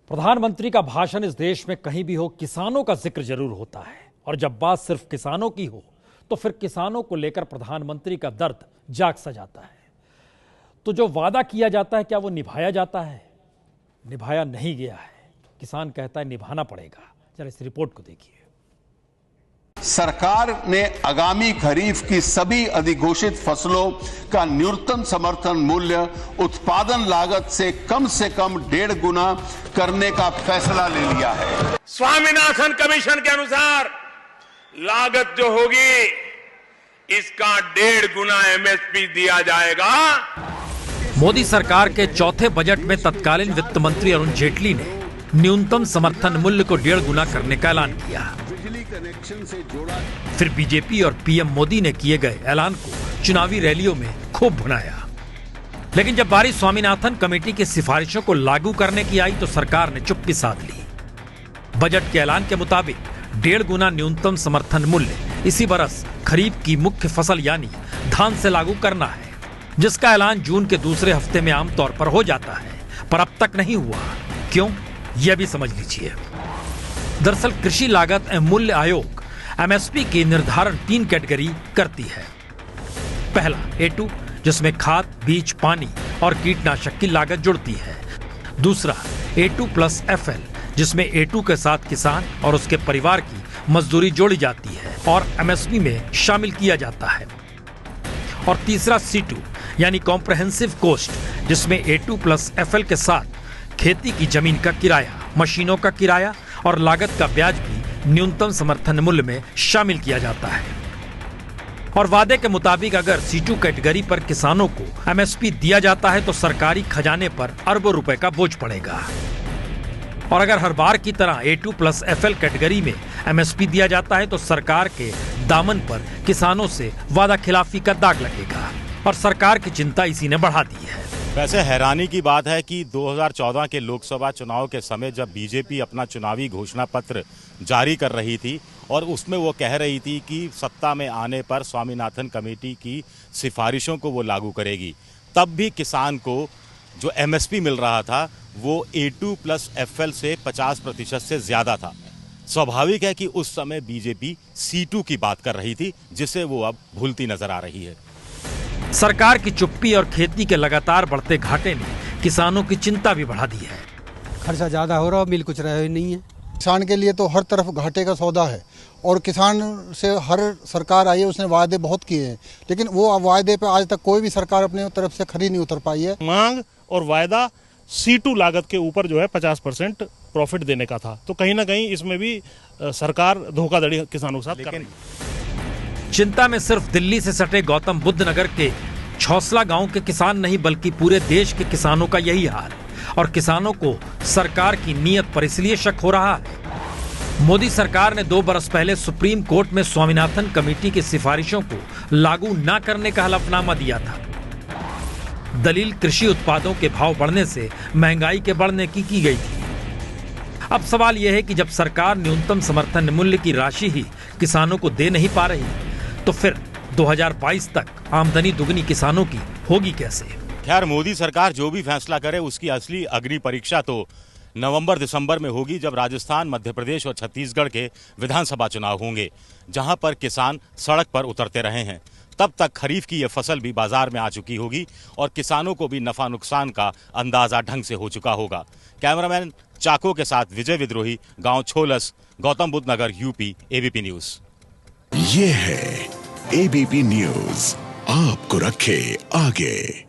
प्रधानमंत्री का भाषण इस देश में कहीं भी हो किसानों का जिक्र जरूर होता है, और जब बात सिर्फ किसानों की हो तो फिर किसानों को लेकर प्रधानमंत्री का दर्द जाग सा जाता है। तो जो वादा किया जाता है क्या वो निभाया जाता है? निभाया नहीं गया है। किसान कहता है निभाना पड़ेगा। जरा इस रिपोर्ट को देखिए। सरकार ने आगामी खरीफ की सभी अधिघोषित फसलों का न्यूनतम समर्थन मूल्य उत्पादन लागत से कम 1.5 गुना करने का फैसला ले लिया है। स्वामीनाथन कमीशन के अनुसार लागत जो होगी इसका 1.5 गुना एमएसपी दिया जाएगा। मोदी सरकार के चौथे बजट में तत्कालीन वित्त मंत्री अरुण जेटली ने न्यूनतम समर्थन मूल्य को 1.5 गुना करने का ऐलान किया। फिर बीजेपी और पीएम मोदी ने किए गए ऐलान को चुनावी रैलियों में खूब भुनाया। लेकिन जब बारी स्वामीनाथन कमेटी की सिफारिशों को लागू करने की आई तो सरकार ने चुप्पी साध ली। बजट के ऐलान के मुताबिक 1.5 गुना न्यूनतम समर्थन मूल्य इसी बरस खरीफ की मुख्य फसल यानी धान से लागू करना है, जिसका ऐलान जून के दूसरे हफ्ते में आमतौर पर हो जाता है, पर अब तक नहीं हुआ। क्यों, यह भी समझ लीजिए। दरअसल कृषि लागत एवं मूल्य आयोग एमएसपी की निर्धारण 3 कैटेगरी करती है। पहला A2, जिसमें खाद, बीज, पानी और कीटनाशक की लागत जुड़ती है। दूसरा A2+FL, जिसमें A2 के साथ किसान और उसके परिवार की मजदूरी जोड़ी जाती है और एमएसपी में शामिल किया जाता है। और तीसरा C2 यानी कॉम्प्रहेंसिव कॉस्ट, जिसमें A2+FL के साथ खेती की जमीन का किराया, मशीनों का किराया और लागत का ब्याज भी न्यूनतम समर्थन मूल्य में शामिल किया जाता है। और वादे के मुताबिक अगर C2 कैटेगरी पर किसानों को एमएसपी दिया जाता है तो सरकारी खजाने पर अरबों रुपए का बोझ पड़ेगा। और अगर हर बार की तरह A2+FL कैटेगरी में एमएसपी दिया जाता है तो सरकार के दामन पर किसानों से वादा खिलाफी का दाग लगेगा, और सरकार की चिंता इसी ने बढ़ा दी है। वैसे हैरानी की बात है कि 2014 के लोकसभा चुनाव के समय जब बीजेपी अपना चुनावी घोषणा पत्र जारी कर रही थी और उसमें वो कह रही थी कि सत्ता में आने पर स्वामीनाथन कमेटी की सिफारिशों को वो लागू करेगी, तब भी किसान को जो एमएसपी मिल रहा था वो A2+FL से 50% से ज़्यादा था। स्वाभाविक है कि उस समय बीजेपी C2 की बात कर रही थी, जिसे वो अब भूलती नजर आ रही है। सरकार की चुप्पी और खेती के लगातार बढ़ते घाटे ने किसानों की चिंता भी बढ़ा दी है। खर्चा ज्यादा हो रहा है, मिल कुछ रहा ही नहीं है। किसान के लिए तो हर तरफ घाटे का सौदा है, और किसान से हर सरकार आई है उसने वायदे बहुत किए हैं, लेकिन वो वायदे पे आज तक कोई भी सरकार अपने तरफ से खरी नहीं उतर पाई है। मांग और वायदा C2 लागत के ऊपर जो है 50% प्रॉफिट देने का था, तो कहीं ना कहीं इसमें भी सरकार धोखाधड़ी किसानों के साथ कर रही है। चिंता में सिर्फ दिल्ली से सटे गौतम बुद्ध नगर के छौसला गांव के किसान नहीं बल्कि पूरे देश के किसानों का यही हाल है, और किसानों को सरकार की नीयत पर इसलिए शक हो रहा है। मोदी सरकार ने 2 बरस पहले सुप्रीम कोर्ट में स्वामीनाथन कमेटी की सिफारिशों को लागू न करने का हलफनामा दिया था। दलील कृषि उत्पादों के भाव बढ़ने से महंगाई के बढ़ने की गई थी। अब सवाल यह है कि जब सरकार न्यूनतम समर्थन मूल्य की राशि ही किसानों को दे नहीं पा रही तो फिर 2022 तक आमदनी दुगनी किसानों की होगी कैसे? खैर, मोदी सरकार जो भी फैसला करे उसकी असली अग्नि परीक्षा तो नवंबर-दिसंबर में होगी, जब राजस्थान, मध्य प्रदेश और छत्तीसगढ़ के विधानसभा चुनाव होंगे, जहां पर किसान सड़क पर उतरते रहे हैं। तब तक खरीफ की यह फसल भी बाजार में आ चुकी होगी और किसानों को भी नफा नुकसान का अंदाजा ढंग से हो चुका होगा। कैमरामैन चाको के साथ विजय विद्रोही, गांव छोलस, गौतम बुद्ध नगर, यूपी, एबीपी न्यूज। ये है एबीपी न्यूज, आपको रखे आगे।